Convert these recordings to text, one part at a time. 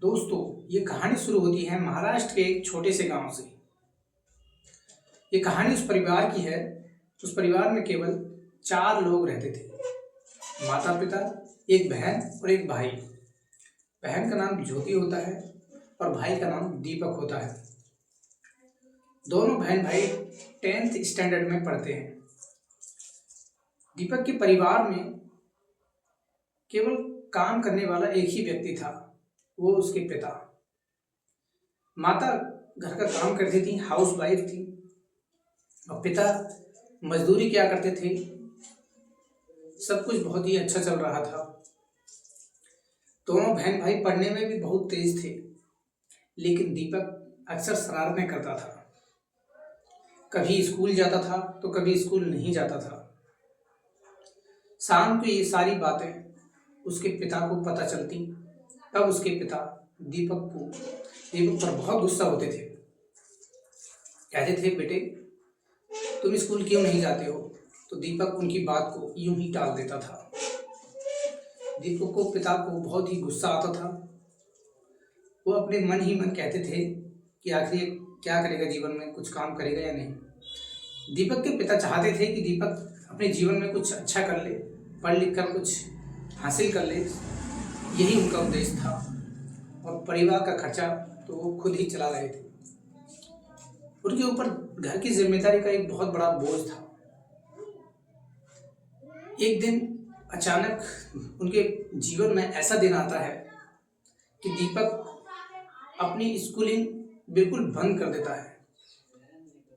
दोस्तों, ये कहानी शुरू होती है महाराष्ट्र के एक छोटे से गांव से। ये कहानी उस परिवार की है। उस परिवार में केवल 4 लोग रहते थे। माता पिता, एक बहन और एक भाई। बहन का नाम ज्योति होता है और भाई का नाम दीपक होता है। दोनों बहन भाई 10th स्टैंडर्ड में पढ़ते हैं। दीपक के परिवार में केवल काम करने वाला एक ही व्यक्ति था, वो उसके पिता। माता घर का काम करती थी, हाउस वाइफ थी, और पिता मजदूरी किया करते थे। सब कुछ बहुत ही अच्छा चल रहा था। दोनों बहन भाई पढ़ने में भी बहुत तेज थे, लेकिन दीपक अक्सर शरारतें करता था। कभी स्कूल जाता था तो कभी स्कूल नहीं जाता था। शाम को ये सारी बातें उसके पिता को पता चलती, तब उसके पिता दीपक पर बहुत गुस्सा होते थे। कहते थे, बेटे तुम स्कूल क्यों नहीं जाते हो? तो दीपक उनकी बात को यूं ही टाल देता था। दीपक को पिता को बहुत ही गुस्सा आता था। वो अपने मन ही मन कहते थे कि आखिर ये क्या करेगा जीवन में, कुछ काम करेगा या नहीं। दीपक के पिता चाहते थे कि दीपक अपने जीवन में कुछ अच्छा कर ले, पढ़ लिख कर कुछ हासिल कर ले। यही उनका उद्देश्य था, और परिवार का खर्चा तो वो खुद ही चला रहे थे। उनके ऊपर घर की जिम्मेदारी का एक बहुत बड़ा बोझ था। एक दिन अचानक उनके जीवन में ऐसा दिन आता है कि दीपक अपनी स्कूलिंग बिल्कुल बंद कर देता है।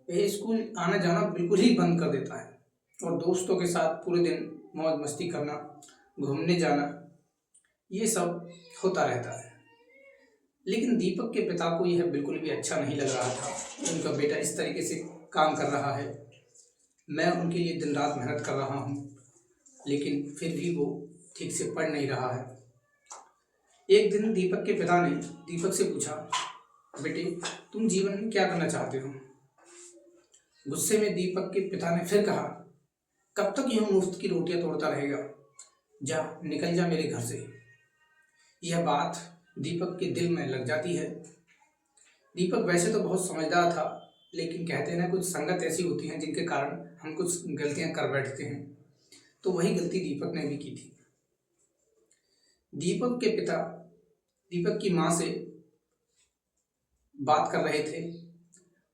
वह स्कूल आना जाना बिल्कुल ही बंद कर देता है और दोस्तों के साथ पूरे दिन मौज मस्ती करना, घूमने जाना, ये सब होता रहता है। लेकिन दीपक के पिता को यह बिल्कुल भी अच्छा नहीं लग रहा था। उनका बेटा इस तरीके से काम कर रहा है, मैं उनके लिए दिन रात मेहनत कर रहा हूँ, लेकिन फिर भी वो ठीक से पढ़ नहीं रहा है। एक दिन दीपक के पिता ने दीपक से पूछा, बेटे तुम जीवन में क्या करना चाहते हो? गुस्से में दीपक के पिता ने फिर कहा, कब तक यूं मुफ्त की रोटियां तोड़ता रहेगा? जा निकल जा मेरे घर से। यह बात दीपक के दिल में लग जाती है। दीपक वैसे तो बहुत समझदार था, लेकिन कहते हैं ना, कुछ संगत ऐसी होती हैं जिनके कारण हम कुछ गलतियां कर बैठते हैं। तो वही गलती दीपक ने भी की थी। दीपक के पिता दीपक की माँ से बात कर रहे थे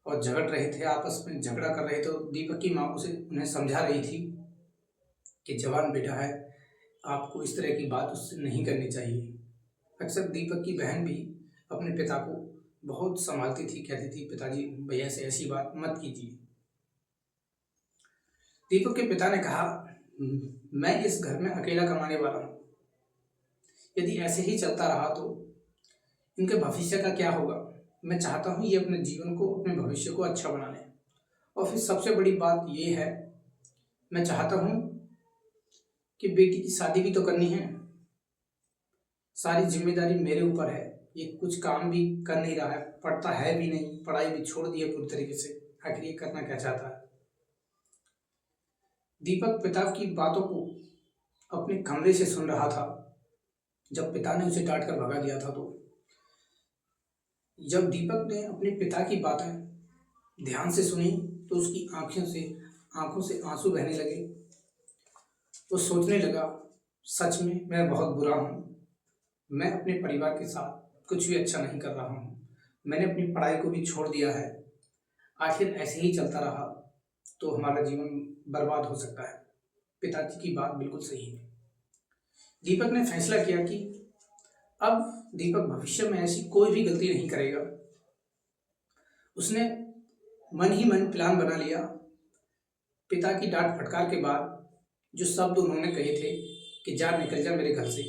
और झगड़ रहे थे, आपस में झगड़ा कर रहे थे। तो दीपक की माँ उन्हें समझा रही थी कि जवान बेटा है, आपको इस तरह की बात उससे नहीं करनी चाहिए। अक्सर दीपक की बहन भी अपने पिता को बहुत संभालती थी, कहती थी, पिताजी भैया से ऐसी बात मत कीजिए। दीपक के पिता ने कहा, मैं इस घर में अकेला कमाने वाला हूँ, यदि ऐसे ही चलता रहा तो इनके भविष्य का क्या होगा? मैं चाहता हूँ ये अपने जीवन को, अपने भविष्य को अच्छा बना लें। और फिर सबसे बड़ी बात ये है, मैं चाहता हूँ कि बेटी की शादी भी तो करनी है। सारी जिम्मेदारी मेरे ऊपर है। ये कुछ काम भी कर नहीं रहा है, पढ़ता है भी नहीं, पढ़ाई भी छोड़ दी है पूरी तरीके से। आखिर ये करना क्या चाहता है? दीपक पिता की बातों को अपने कमरे से सुन रहा था। जब पिता ने उसे डांट कर भगा दिया था, तो जब दीपक ने अपने पिता की बातें ध्यान से सुनी तो उसकी आंखों से आंसू बहने लगे। वो सोचने लगा, सच में मैं बहुत बुरा हूँ। मैं अपने परिवार के साथ कुछ भी अच्छा नहीं कर रहा हूँ। मैंने अपनी पढ़ाई को भी छोड़ दिया है। आखिर ऐसे ही चलता रहा तो हमारा जीवन बर्बाद हो सकता है। पिताजी की बात बिल्कुल सही है। दीपक ने फैसला किया कि अब दीपक भविष्य में ऐसी कोई भी गलती नहीं करेगा। उसने मन ही मन प्लान बना लिया। पिता की डांट फटकार के बाद जो शब्द उन्होंने कहे थे कि जा निकल जा मेरे घर से,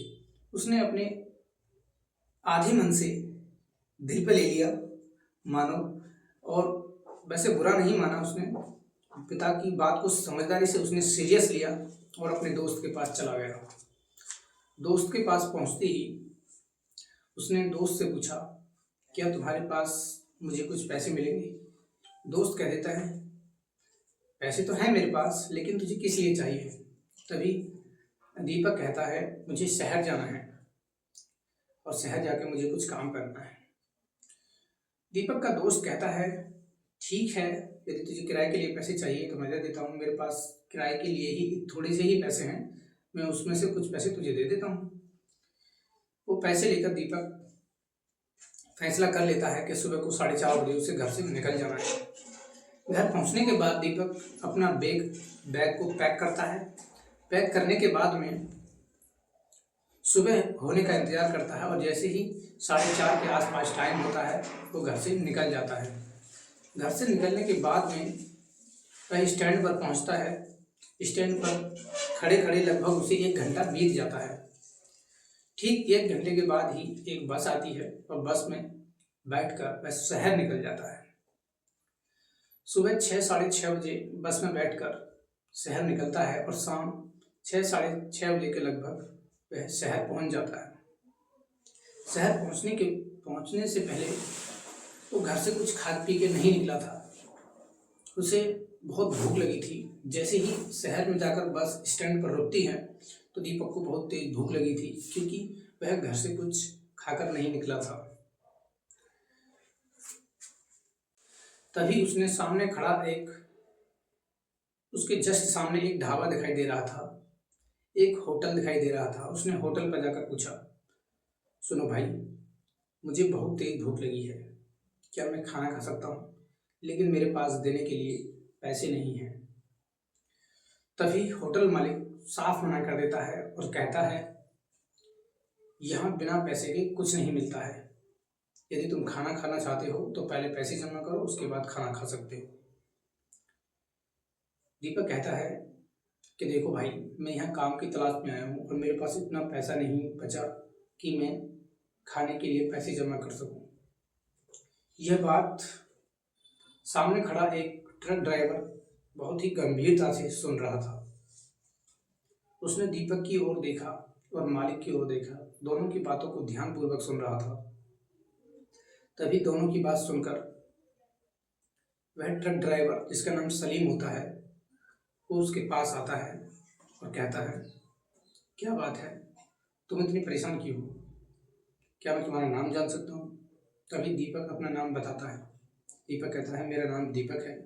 उसने अपने आधे मन से दिल पे ले लिया मानो, और वैसे बुरा नहीं माना। उसने पिता की बात को समझदारी से उसने सीरियस लिया और अपने दोस्त के पास चला गया। दोस्त के पास पहुंचते ही उसने दोस्त से पूछा, क्या तुम्हारे पास मुझे कुछ पैसे मिलेंगे? दोस्त कह देता है, पैसे तो हैं मेरे पास, लेकिन तुझे किस लिए चाहिए? तभी दीपक कहता है, मुझे शहर जाना है और शहर जाके मुझे कुछ काम करना है। दीपक का दोस्त कहता है, ठीक है, यदि तुझे किराए के लिए पैसे चाहिए तो मैं दे देता हूँ, मेरे पास किराए के लिए ही थोड़े से ही पैसे हैं, मैं उसमें से कुछ पैसे तुझे दे देता हूँ। वो पैसे लेकर दीपक फैसला कर लेता है कि सुबह को 4:30 बजे उसे घर से निकल जाना है। घर पहुंचने के बाद दीपक अपना बैग को पैक करता है। पैक करने के बाद में सुबह होने का इंतजार करता है और जैसे ही 4:30 के आसपास टाइम होता है वो घर से निकल जाता है। घर से निकलने के बाद में वह स्टैंड पर पहुंचता है। स्टैंड पर खड़े खड़े लगभग उसे 1 घंटा बीत जाता है। ठीक 1 घंटे के बाद ही एक बस आती है और बस में बैठकर वह शहर निकल जाता है। सुबह 6 साढ़े 6 बजे बस में बैठकर शहर निकलता है और शाम 6 साढ़े 6 बजे के लगभग वह शहर पहुंच जाता है। शहर पहुंचने से पहले वो घर से कुछ खा पी के नहीं निकला था। उसे बहुत भूख लगी थी। जैसे ही शहर में जाकर बस स्टैंड पर रुकती है तो दीपक को बहुत तेज भूख लगी थी, क्योंकि वह घर से कुछ खाकर नहीं निकला था। तभी उसने सामने खड़ा उसके जस्ट सामने एक ढाबा दिखाई दे रहा था, एक होटल दिखाई दे रहा था। उसने होटल पर जाकर पूछा, सुनो भाई, मुझे बहुत तेज भूख लगी है, क्या मैं खाना खा सकता हूँ? लेकिन मेरे पास देने के लिए पैसे नहीं हैं। तभी होटल मालिक साफ मना कर देता है और कहता है, यहाँ बिना पैसे के कुछ नहीं मिलता है। यदि तुम खाना खाना चाहते हो तो पहले पैसे जमा करो, उसके बाद खाना खा सकते हो। दीपक कहता है कि देखो भाई, मैं यहाँ काम की तलाश में आया हूँ और मेरे पास इतना पैसा नहीं बचा कि मैं खाने के लिए पैसे जमा कर सकूँ। यह बात सामने खड़ा एक ट्रक ड्राइवर बहुत ही गंभीरता से सुन रहा था। उसने दीपक की ओर देखा और मालिक की ओर देखा, दोनों की बातों को ध्यानपूर्वक सुन रहा था। तभी दोनों की बात सुनकर वह ट्रक ड्राइवर, जिसका नाम सलीम होता है, वो उसके पास आता है और कहता है, क्या बात है, तुम इतनी परेशान क्यों हो? क्या मैं तुम्हारा नाम जान सकता हूँ? तभी दीपक अपना नाम बताता है। दीपक कहता है, मेरा नाम दीपक है।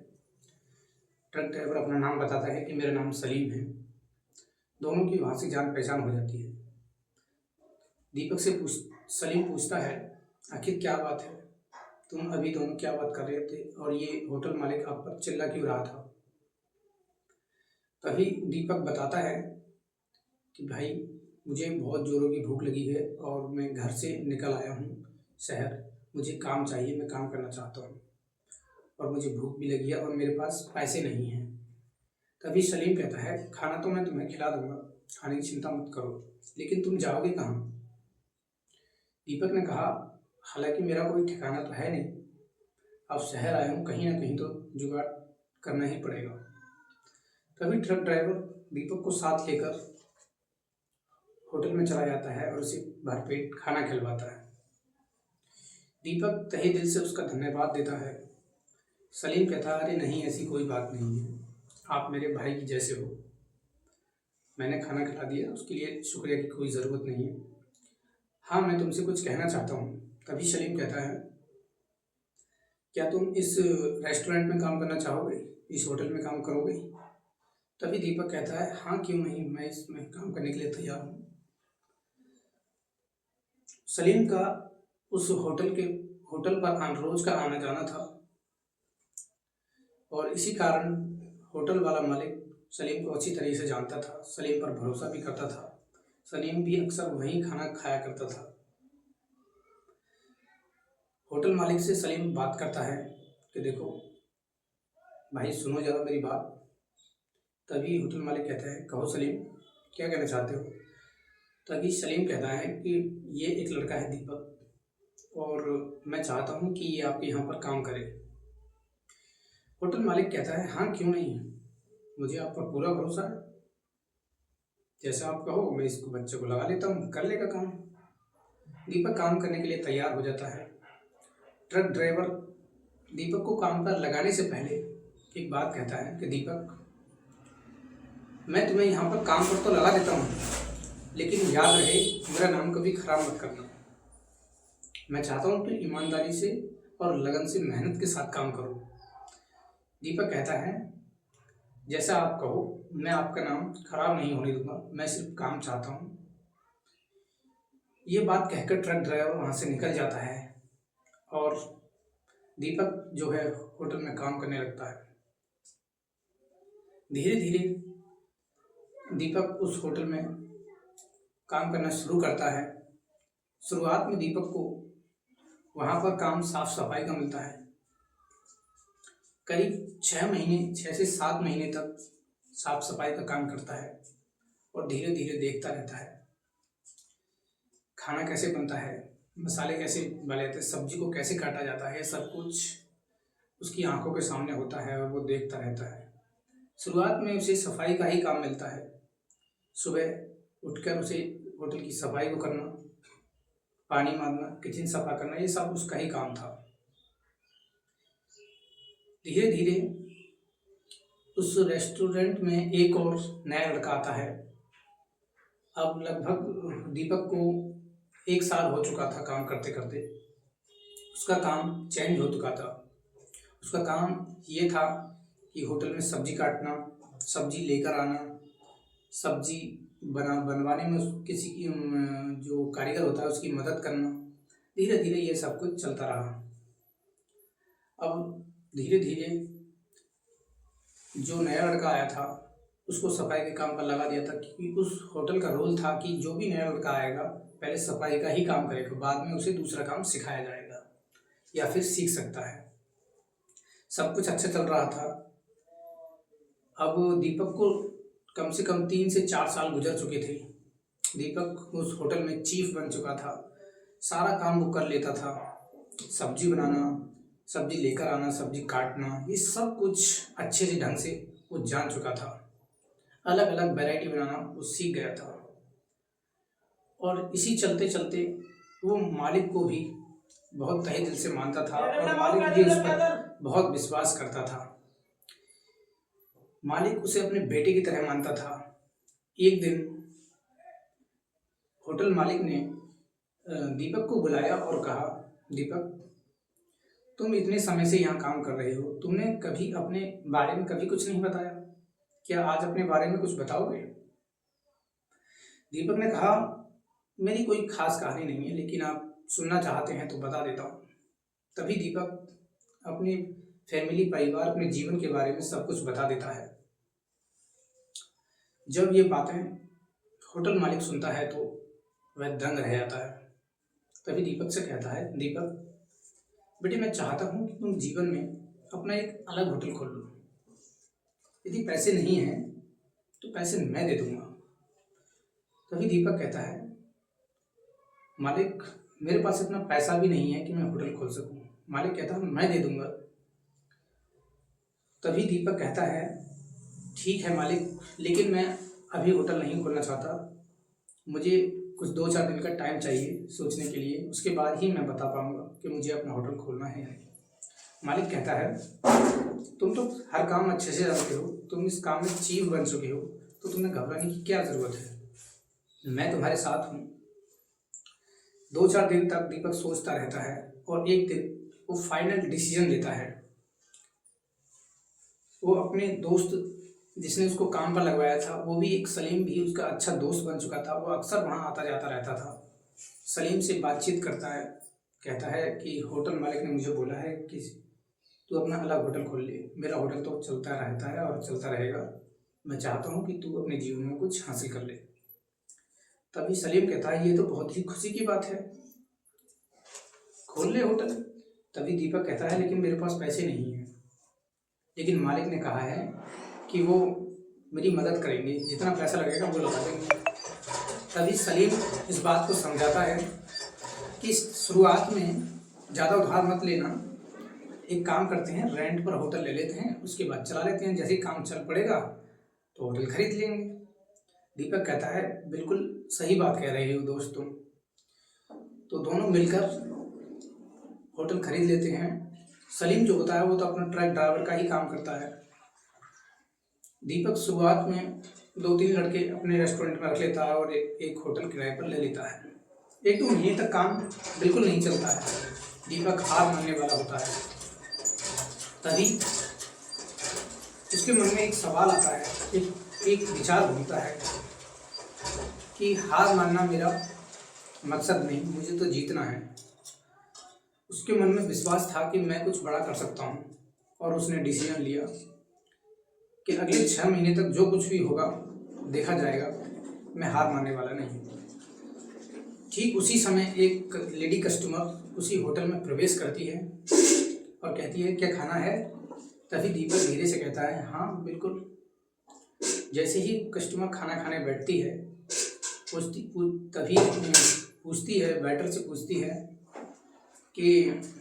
ट्रक ड्राइवर अपना नाम बताता है कि मेरा नाम सलीम है। दोनों की वहाँ से जान पहचान हो जाती है। दीपक से सलीम पूछता है, आखिर क्या बात है, तुम अभी दोनों क्या बात कर रहे थे और ये होटल मालिक आप पर चिल्ला क्यों रहा था? तभी दीपक बताता है कि भाई, मुझे बहुत ज़ोरों की भूख लगी है और मैं घर से निकल आया हूँ शहर, मुझे काम चाहिए, मैं काम करना चाहता हूँ और मुझे भूख भी लगी है और मेरे पास पैसे नहीं हैं। तभी सलीम कहता है, खाना तो मैं तुम्हें खिला दूंगा, खाने की चिंता मत करो, लेकिन तुम जाओगे कहाँ? दीपक ने कहा, हालांकि मेरा कोई ठिकाना तो है नहीं, अब शहर आया हूँ, कहीं ना कहीं तो जुगाड़ करना ही पड़ेगा। तभी ट्रक ड्राइवर दीपक को साथ लेकर होटल में चला जाता है और उसे भरपेट खाना खिलवाता है। दीपक तहे दिल से उसका धन्यवाद देता है। सलीम कहता है, अरे नहीं, ऐसी कोई बात नहीं है, आप मेरे भाई की जैसे हो, मैंने खाना खिला दिया, उसके लिए शुक्रिया की कोई ज़रूरत नहीं है। हाँ, मैं तुमसे कुछ कहना चाहता हूँ। तभी सलीम कहता है, क्या तुम इस रेस्टोरेंट में काम करना चाहोगे, इस होटल में काम करोगे? तभी दीपक कहता है, हाँ क्यों नहीं, मैं इसमें काम करने के लिए तैयार हूँ। सलीम का उस होटल पर रोज का आना जाना था और इसी कारण होटल वाला मालिक सलीम को अच्छी तरह से जानता था, सलीम पर भरोसा भी करता था। सलीम भी अक्सर वहीं खाना खाया करता था। होटल मालिक से सलीम बात करता है कि देखो भाई, सुनो ज़रा मेरी बात। तभी होटल मालिक कहता है, कहो सलीम, क्या कहना चाहते हो? तभी सलीम कहता है कि ये एक लड़का है दीपक, और मैं चाहता हूँ कि ये आपके यहाँ पर काम करे। होटल मालिक कहता है, हाँ क्यों नहीं, मुझे आप पर पूरा भरोसा है, जैसा आप कहो मैं इसको बच्चे को लगा लेता हूँ, कर लेगा काम। दीपक काम करने के लिए तैयार हो जाता है। ट्रक ड्राइवर दीपक को काम पर लगाने से पहले एक बात कहता है कि दीपक, मैं तुम्हें यहाँ पर काम पर तो लगा देता हूँ, लेकिन याद रहे मेरा नाम कभी खराब मत करना। मैं चाहता हूँ कि ईमानदारी से और लगन से मेहनत के साथ काम करो। दीपक कहता है, जैसा आप कहो, मैं आपका नाम खराब नहीं होने दूंगा, मैं सिर्फ काम चाहता हूँ। ये बात कहकर ट्रक ड्राइवर वहाँ से निकल जाता है और दीपक जो है होटल में काम करने लगता है। धीरे धीरे दीपक उस होटल में काम करना शुरू करता है। शुरुआत में दीपक को वहाँ पर काम साफ सफाई का मिलता है। करीब 6 से 7 महीने तक साफ सफाई का काम करता है और धीरे धीरे देखता रहता है खाना कैसे बनता है, मसाले कैसे डाले जाते हैं, सब्जी को कैसे काटा जाता है, सब कुछ उसकी आंखों के सामने होता है और वो देखता रहता है। शुरुआत में उसे सफाई का ही काम मिलता है। सुबह उठकर उसे होटल की सफाई को करना, पानी मारना, किचन सफा करना, ये सब उसका ही काम था। धीरे धीरे उस रेस्टोरेंट में एक और नया लड़का आता है। अब लगभग दीपक को 1 साल हो चुका था काम करते करते। उसका काम चेंज हो चुका था। उसका काम ये था कि होटल में सब्जी काटना, सब्जी लेकर आना, सब्जी बनवाने में किसी की जो कारीगर होता है उसकी मदद करना। धीरे धीरे ये सब कुछ चलता रहा। अब धीरे धीरे जो नया लड़का आया था उसको सफाई के काम पर लगा दिया था, क्योंकि उस होटल का रोल था कि जो भी नया लड़का आएगा पहले सफाई का ही काम करेगा, बाद में उसे दूसरा काम सिखाया जाएगा या फिर सीख सकता है। सब कुछ अच्छा चल रहा था। अब दीपक को कम से कम 3 से 4 साल गुजर चुके थे। दीपक उस होटल में चीफ बन चुका था। सारा काम वो कर लेता था। सब्जी बनाना, सब्जी लेकर आना, सब्जी काटना, ये सब कुछ अच्छे से ढंग से वो जान चुका था। अलग अलग वैरायटी बनाना वो सीख गया था। और इसी चलते चलते वो मालिक को भी बहुत तहे दिल से मानता था और मालिक भी उस पर बहुत विश्वास करता था। मालिक उसे अपने बेटे की तरह मानता था। एक दिन होटल मालिक ने दीपक को बुलाया और कहा, दीपक, तुम इतने समय से यहाँ काम कर रहे हो, तुमने कभी अपने बारे में कभी कुछ नहीं बताया, क्या आज अपने बारे में कुछ बताओगे? दीपक ने कहा, मेरी कोई खास कहानी नहीं है, लेकिन आप सुनना चाहते हैं तो बता देता हूँ। तभी दीपक अपनी फैमिली, परिवार, अपने जीवन के बारे में सब कुछ बता देता है। जब ये बातें होटल मालिक सुनता है तो वह दंग रह जाता है। तभी दीपक से कहता है, दीपक बेटे, मैं चाहता हूँ कि तुम जीवन में अपना एक अलग होटल खोल लो। यदि पैसे नहीं हैं तो पैसे मैं दे दूंगा। तभी दीपक कहता है, मालिक, मेरे पास इतना पैसा भी नहीं है कि मैं होटल खोल सकूं। मालिक कहता है, मैं दे दूंगा। तभी दीपक कहता है, ठीक है मालिक, लेकिन मैं अभी होटल नहीं खोलना चाहता। मुझे कुछ 2-4 दिन का टाइम चाहिए सोचने के लिए, उसके बाद ही मैं बता पाऊंगा कि मुझे अपना होटल खोलना है या नहीं। मालिक कहता है, तुम तो हर काम अच्छे से जानते हो, तुम इस काम में चीफ बन चुके हो, तो तुम्हें घबराने की क्या ज़रूरत है, मैं तुम्हारे साथ हूँ। 2-4 दिन तक दीपक सोचता रहता है और एक दिन वो फाइनल डिसीजन लेता है। वो अपने दोस्त जिसने उसको काम पर लगवाया था, वो भी एक सलीम भी उसका अच्छा दोस्त बन चुका था। वो अक्सर वहाँ आता जाता रहता था। सलीम से बातचीत करता है, कहता है कि होटल मालिक ने मुझे बोला है कि तू अपना अलग होटल खोल ले। मेरा होटल तो चलता रहता है और चलता रहेगा, मैं चाहता हूँ कि तू अपने जीवन में कुछ हासिल कर ले। तभी सलीम कहता है, ये तो बहुत ही खुशी की बात है, खोल ले होटल। तभी दीपक कहता है, लेकिन मेरे पास पैसे नहीं हैं। लेकिन मालिक ने कहा है कि वो मेरी मदद करेंगे, जितना पैसा लगेगा वो लगा देंगे। तभी सलीम इस बात को समझाता है कि शुरुआत में ज़्यादा उधार मत लेना, एक काम करते हैं, रेंट पर होटल ले लेते हैं, उसके बाद चला लेते हैं, जैसे ही काम चल पड़ेगा तो होटल खरीद लेंगे। दीपक कहता है, बिल्कुल सही बात कह रहे हो दोस्त तुम। तो दोनों मिलकर होटल खरीद लेते हैं। सलीम जो होता है वो तो अपना ट्रक ड्राइवर का ही काम करता है। दीपक शुरुआत में 2-3 लड़के अपने रेस्टोरेंट में रख लेता है और एक होटल किराए पर ले लेता है। 1-2 महीने तक काम बिल्कुल नहीं चलता है, दीपक हार मानने वाला होता है। तभी उसके मन में एक सवाल आता है, एक विचार घूमता है कि हार मानना मेरा मकसद नहीं, मुझे तो जीतना है। उसके मन में विश्वास था कि मैं कुछ बड़ा कर सकता हूँ, और उसने डिसीजन लिया कि अगले 6 महीने तक जो कुछ भी होगा देखा जाएगा, मैं हार मानने वाला नहीं। ठीक उसी समय एक लेडी कस्टमर उसी होटल में प्रवेश करती है और कहती है, क्या खाना है? तभी दीपक धीरे से कहता है, हाँ बिल्कुल। जैसे ही कस्टमर खाना खाने बैठती है, तभी पूछती है, वेटर से पूछती है कि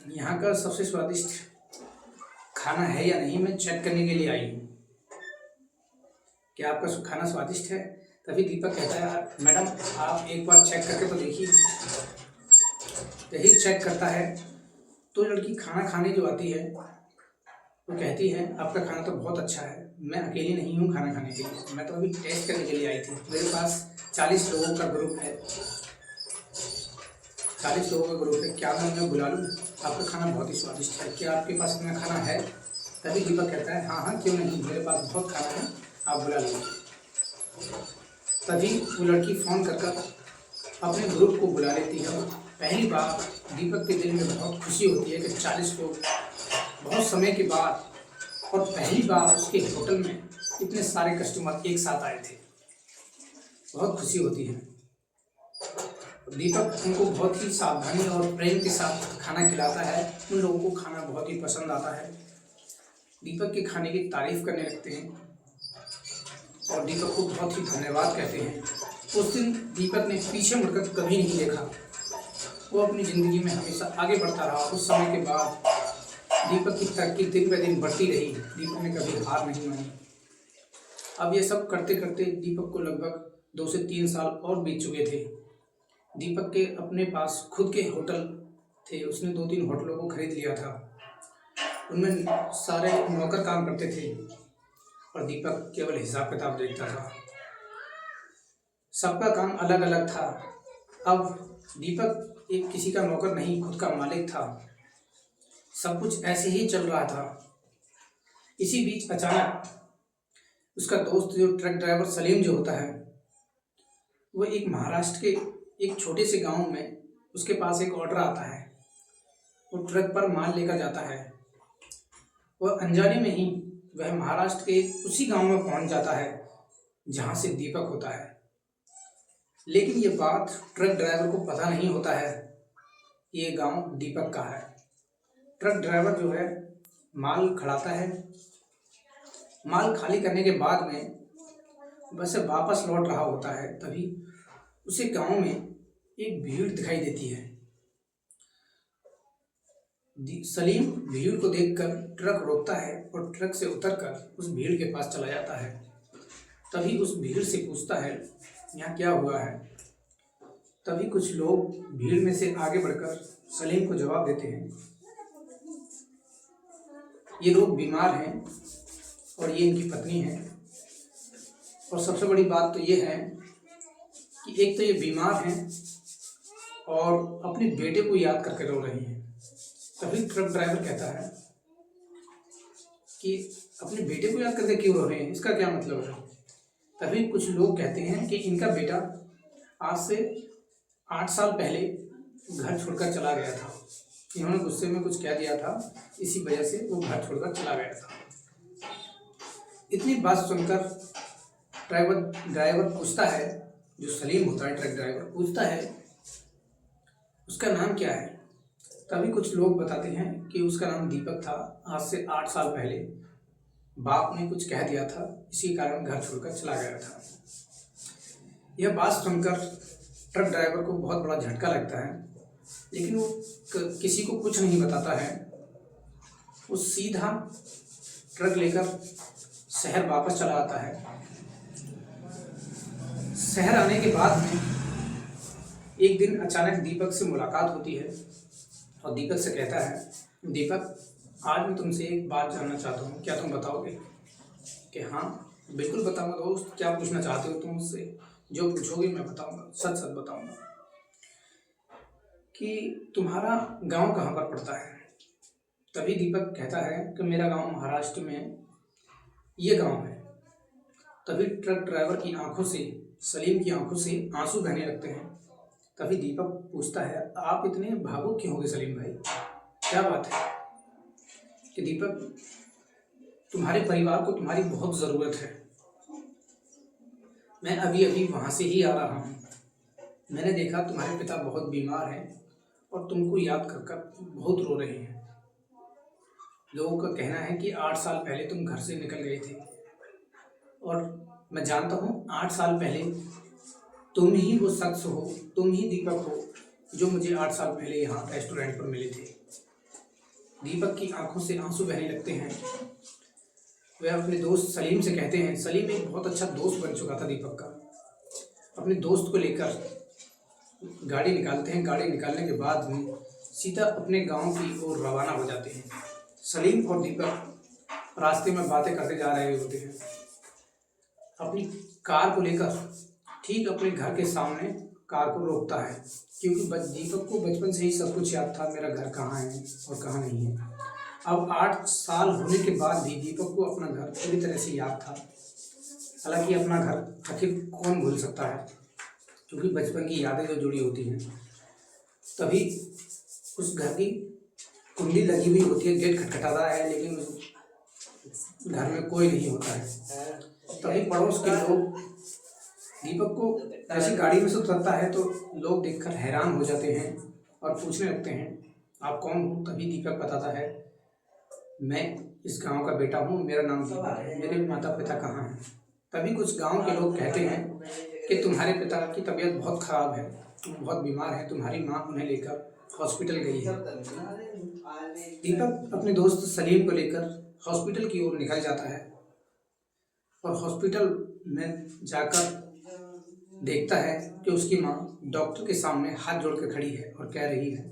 यहाँ का सबसे स्वादिष्ट खाना है या नहीं, मैं चेक करने के लिए आई हूँ, क्या आपका खाना स्वादिष्ट है? तभी दीपक कहता है, मैडम आप एक बार चेक करके तो देखिए। यही चेक करता है तो लड़की खाना खाने जो आती है वो कहती है, आपका खाना तो बहुत अच्छा है, मैं अकेली नहीं हूँ खाना खाने के लिए, मैं तो अभी टेस्ट करने के लिए आई थी। मेरे पास 40 लोगों का ग्रुप है, 40 लोगों का ग्रुप है, क्या मैं उन्हें बुला लूँ? आपका खाना बहुत ही स्वादिष्ट है, क्या आपके पास इतना खाना है? तभी दीपक कहता है, हाँ हाँ क्यों नहीं, मेरे पास बहुत खाना है, आप बुला लीजिए। तभी वो लड़की फ़ोन कर अपने ग्रुप को बुला लेती है। पहली बार दीपक के दिल में बहुत खुशी होती है कि 40 लोग बहुत समय के बाद और पहली बार उसके होटल में इतने सारे कस्टमर एक साथ आए थे। बहुत खुशी होती है। दीपक उनको बहुत ही सावधानी और प्रेम के साथ खाना खिलाता है। उन लोगों को खाना बहुत ही पसंद आता है। दीपक के खाने की तारीफ करने लगते हैं और दीपक को बहुत ही धन्यवाद कहते हैं। उस दिन दीपक ने पीछे मुड़कर कभी नहीं देखा, वो अपनी ज़िंदगी में हमेशा आगे बढ़ता रहा। उस समय के बाद दीपक की तरक्की दिन ब दिन बढ़ती रही। दीपक ने कभी हार नहीं मानी। अब ये सब करते करते दीपक को लगभग 2 से 3 साल और बीत चुके थे। दीपक के अपने पास खुद के होटल थे, उसने 2-3 होटलों को खरीद लिया था। उनमें सारे नौकर काम करते थे और दीपक केवल हिसाब किताब देखता था। सबका काम अलग अलग था। अब दीपक एक किसी का नौकर नहीं, खुद का मालिक था। सब कुछ ऐसे ही चल रहा था। इसी बीच अचानक उसका दोस्त जो ट्रक ड्राइवर सलीम जो होता है, वो एक महाराष्ट्र के एक छोटे से गांव में उसके पास एक ऑर्डर आता है। वो ट्रक पर माल लेकर जाता है। वह अनजाने में ही वह महाराष्ट्र के उसी गांव में पहुंच जाता है जहां से दीपक होता है। लेकिन ये बात ट्रक ड्राइवर को पता नहीं होता है कि ये गांव दीपक का है। ट्रक ड्राइवर जो है माल खड़ाता है। माल खाली करने के बाद में वैसे वापस लौट रहा होता है, तभी उसे गांव में एक भीड़ दिखाई देती है। सलीम भीड़ को देखकर ट्रक रोकता है और ट्रक से उतरकर उस भीड़ के पास चला जाता है। तभी उस भीड़ से पूछता है, यहाँ क्या हुआ है? तभी कुछ लोग भीड़ में से आगे बढ़कर सलीम को जवाब देते हैं, ये लोग बीमार हैं और ये इनकी पत्नी है। और सबसे बड़ी बात तो ये है कि एक तो ये बीमार हैं और अपने बेटे को याद करके रो रही हैं। तभी ट्रक ड्राइवर कहता है कि अपने बेटे को याद करके क्यों रो रहे हैं, इसका क्या मतलब है? तभी कुछ लोग कहते हैं कि इनका बेटा आज से 8 साल पहले घर छोड़कर चला गया था। इन्होंने गुस्से में कुछ कह दिया था, इसी वजह से वो घर छोड़कर चला गया था। इतनी बात सुनकर ड्राइवर पूछता है, जो सलीम होता है ट्रक ड्राइवर पूछता है उसका नाम क्या है? तभी कुछ लोग बताते हैं कि उसका नाम दीपक था। आज से 8 साल पहले बाप ने कुछ कह दिया था, इसी कारण घर छोड़कर चला गया था। यह बात सुनकर ट्रक ड्राइवर को बहुत बड़ा झटका लगता है, लेकिन वो किसी को कुछ नहीं बताता है। वो सीधा ट्रक लेकर शहर वापस चला आता है। शहर आने के बाद में एक दिन अचानक दीपक से मुलाकात होती है और दीपक से कहता है, दीपक आज मैं तुमसे एक बात जानना चाहता हूँ, क्या तुम बताओगे? कि हाँ बिल्कुल बताऊँगा दोस्त, क्या पूछना चाहते हो तुम मुझसे? जो पूछोगे मैं बताऊँगा, सच सच बताऊँगा। कि तुम्हारा गांव कहाँ पर पड़ता है। तभी दीपक कहता है कि मेरा गांव महाराष्ट्र में ये गांव है। तभी ट्रक ड्राइवर की आंखों से, सलीम की आंखों से आंसू बहने लगते हैं। तभी दीपक पूछता है, आप इतने भावुक क्यों हो गए सलीम भाई, क्या बात है। कि दीपक, तुम्हारे परिवार को तुम्हारी बहुत ज़रूरत है। मैं अभी अभी वहाँ से ही आ रहा हूँ। मैंने देखा तुम्हारे पिता बहुत बीमार हैं और तुमको याद कर कर बहुत रो रहे हैं। लोगों का कहना है कि 8 साल पहले तुम घर से निकल गए थे, और मैं जानता हूँ 8 साल पहले तुम ही वो शख्स हो, तुम ही दीपक हो जो मुझे 8 साल पहले यहाँ रेस्टोरेंट पर मिले थे। दीपक की आंखों से आंसू बहने लगते हैं। वह अपने दोस्त सलीम से कहते हैं, सलीम एक बहुत अच्छा दोस्त बन चुका था दीपक का। अपने दोस्त को लेकर गाड़ी निकालते हैं। गाड़ी निकालने के बाद में सीधा अपने गांव की ओर रवाना हो जाते हैं। सलीम और दीपक रास्ते में बातें करते जा रहे होते हैं। अपनी कार को लेकर ठीक अपने घर के सामने कार को रोकता है, क्योंकि दीपक को बचपन से ही सब कुछ याद था, मेरा घर कहाँ है और कहाँ नहीं है। अब 8 साल होने के बाद भी दीपक को अपना घर पूरी तरह से याद था। हालांकि अपना घर आखिर कौन भूल सकता है, क्योंकि बचपन की यादें जो जुड़ी होती हैं। तभी उस घर की कुंडी लगी हुई होती है, गेट खटखटाता है, लेकिन उस घर में कोई नहीं होता है। तभी पड़ोस के लोग दीपक को ऐसी गाड़ी में से उतरता है तो लोग देखकर हैरान हो जाते हैं और पूछने लगते हैं, आप कौन हो। तभी दीपक बताता है, मैं इस गांव का बेटा हूँ, मेरा नाम दीपक है, मेरे माता पिता कहाँ हैं। तभी कुछ गांव के लोग कहते हैं कि तुम्हारे पिता की तबीयत बहुत ख़राब है, तुम बहुत बीमार हैं, तुम्हारी माँ उन्हें लेकर हॉस्पिटल गई है। दीपक अपने दोस्त सलीम को लेकर हॉस्पिटल की ओर निकल जाता है और हॉस्पिटल में जाकर देखता है कि उसकी माँ डॉक्टर के सामने हाथ जोड़कर खड़ी है और कह रही है,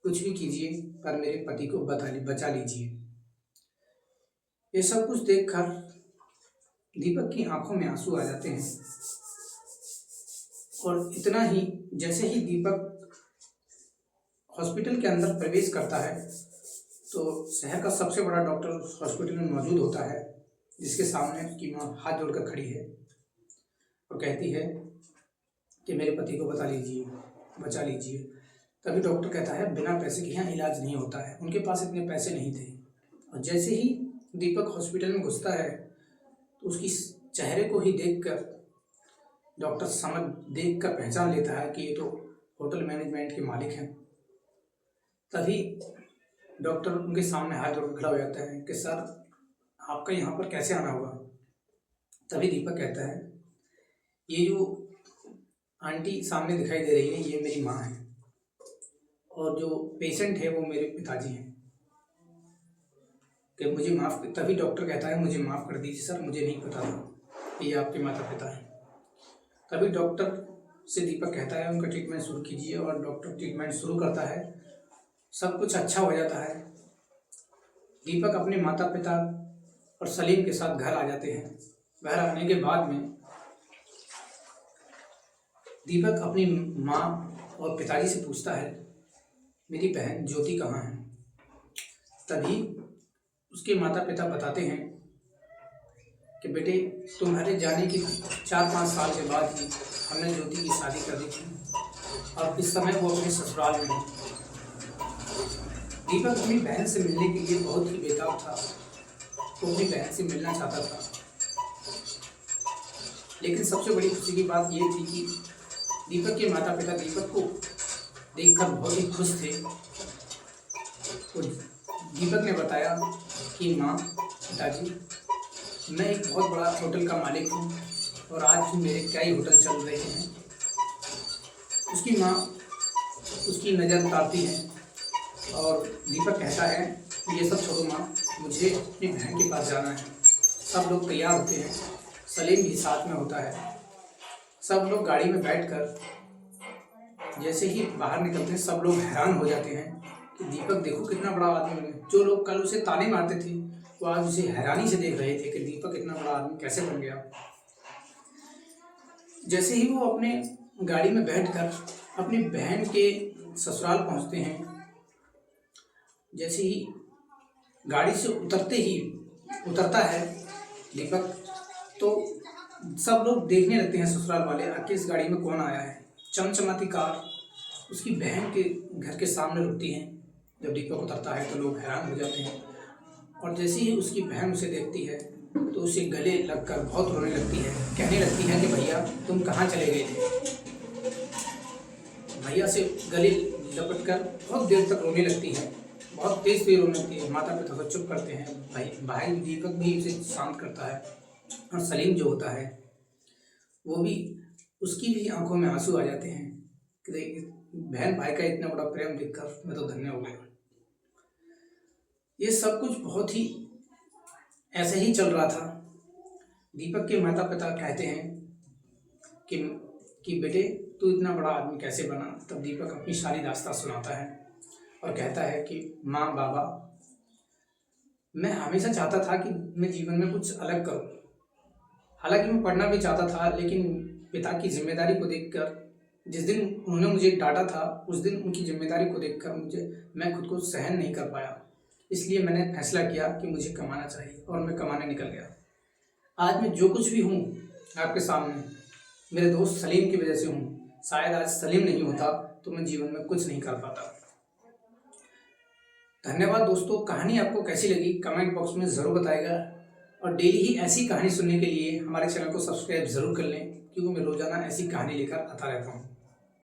कुछ भी कीजिए पर मेरे पति को बचा लीजिए। ये सब कुछ देखकर दीपक की आंखों में आंसू आ जाते हैं। और इतना ही, जैसे ही दीपक हॉस्पिटल के अंदर प्रवेश करता है तो शहर का सबसे बड़ा डॉक्टर हॉस्पिटल में मौजूद होता है, जिसके सामने उसकी माँ हाथ जोड़कर खड़ी है और कहती है कि मेरे पति को बचा लीजिए। तभी डॉक्टर कहता है, बिना पैसे के यहाँ इलाज नहीं होता है। उनके पास इतने पैसे नहीं थे। और जैसे ही दीपक हॉस्पिटल में घुसता है तो उसकी चेहरे को ही देखकर डॉक्टर देखकर पहचान लेता है कि ये तो होटल मैनेजमेंट के मालिक हैं। तभी डॉक्टर उनके सामने हाथ जोड़ खड़ा हो जाता है कि सर, आपका यहाँ पर कैसे आना हुआ। तभी दीपक कहता है, ये जो आंटी सामने दिखाई दे रही है ये मेरी माँ है, और जो पेशेंट है वो मेरे पिताजी हैं, कि मुझे माफ़। तभी डॉक्टर कहता है, मुझे माफ़ कर दीजिए सर, मुझे नहीं पता था कि ये आपके माता पिता हैं। तभी डॉक्टर से दीपक कहता है, उनका ट्रीटमेंट शुरू कीजिए, और डॉक्टर ट्रीटमेंट शुरू करता है। सब कुछ अच्छा हो जाता है। दीपक अपने माता पिता और सलीम के साथ घर आ जाते हैं। घर आने के बाद में दीपक अपनी माँ और पिताजी से पूछता है, मेरी बहन ज्योति कहाँ है। तभी उसके माता पिता बताते हैं कि बेटे, तुम्हारे जाने के 4-5 साल के बाद ही हमने ज्योति की शादी कर दी थी और इस समय वो अपने ससुराल में है। दीपक अपनी बहन से मिलने के लिए बहुत ही बेताब था। वो अपनी बहन से मिलना चाहता था, लेकिन सबसे बड़ी खुशी की बात ये थी कि दीपक के माता पिता दीपक को देखकर बहुत ही खुश थे। तो दीपक ने बताया कि माँ, पिताजी, मैं एक बहुत बड़ा होटल का मालिक हूँ और आज भी मेरे कई होटल चल रहे हैं। उसकी माँ उसकी नज़र उतारती है और दीपक कहता है, ये सब छोड़ो माँ, मुझे अपनी बहन के पास जाना है। सब लोग तैयार होते हैं, सलीम भी साथ में होता है। सब लोग गाड़ी में बैठकर जैसे ही बाहर निकलते हैं, सब लोग हैरान हो जाते हैं कि दीपक देखो कितना बड़ा आदमी है। जो लोग कल उसे ताने मारते थे वो आज उसे हैरानी से देख रहे थे कि दीपक इतना बड़ा आदमी कैसे बन गया। जैसे ही वो अपने गाड़ी में बैठकर अपनी बहन के ससुराल पहुंचते हैं, जैसे ही गाड़ी से उतरता है दीपक, तो सब लोग देखने लगते हैं ससुराल वाले, आखिर इस गाड़ी में कौन आया है। चमचमाती कार उसकी बहन के घर के सामने रुकती है। जब दीपक उतरता है तो लोग हैरान हो जाते हैं, और जैसे ही उसकी बहन उसे देखती है तो उसे गले लगकर बहुत रोने लगती है। कहने लगती है कि भैया तुम कहाँ चले गए थे। भैया से गले लपटकर बहुत देर तक रोने लगती है, बहुत तेज से रोने लगती है। माता पिता को चुप करते हैं। भाई दीपक भी उसे शांत करता है, और सलीम जो होता है वो भी, उसकी भी आंखों में आंसू आ जाते हैं कि बहन भाई का इतना बड़ा प्रेम देखकर मैं तो धन्य हो गया। ये सब कुछ बहुत ही ऐसे ही चल रहा था। दीपक के माता पिता कहते हैं कि बेटे तू इतना बड़ा आदमी कैसे बना। तब दीपक अपनी सारी दास्तां सुनाता है और कहता है कि माँ बाबा, मैं हमेशा चाहता था कि मैं जीवन में कुछ अलग करूं। हालांकि मैं पढ़ना भी चाहता था, लेकिन पिता की जिम्मेदारी को देखकर, जिस दिन उन्होंने मुझे डांटा था उस दिन उनकी जिम्मेदारी को देखकर मैं खुद को सहन नहीं कर पाया। इसलिए मैंने फैसला किया कि मुझे कमाना चाहिए, और मैं कमाने निकल गया। आज मैं जो कुछ भी हूँ आपके सामने, मेरे दोस्त सलीम की वजह से हूँ। शायद आज सलीम नहीं होता तो मैं जीवन में कुछ नहीं कर पाता। धन्यवाद दोस्तों। कहानी आपको कैसी लगी कमेंट बॉक्स में ज़रूर बताएगा, और डेली ही ऐसी कहानी सुनने के लिए हमारे चैनल को सब्सक्राइब ज़रूर कर लें, क्योंकि मैं रोज़ाना ऐसी कहानी लेकर आता रहता हूँ।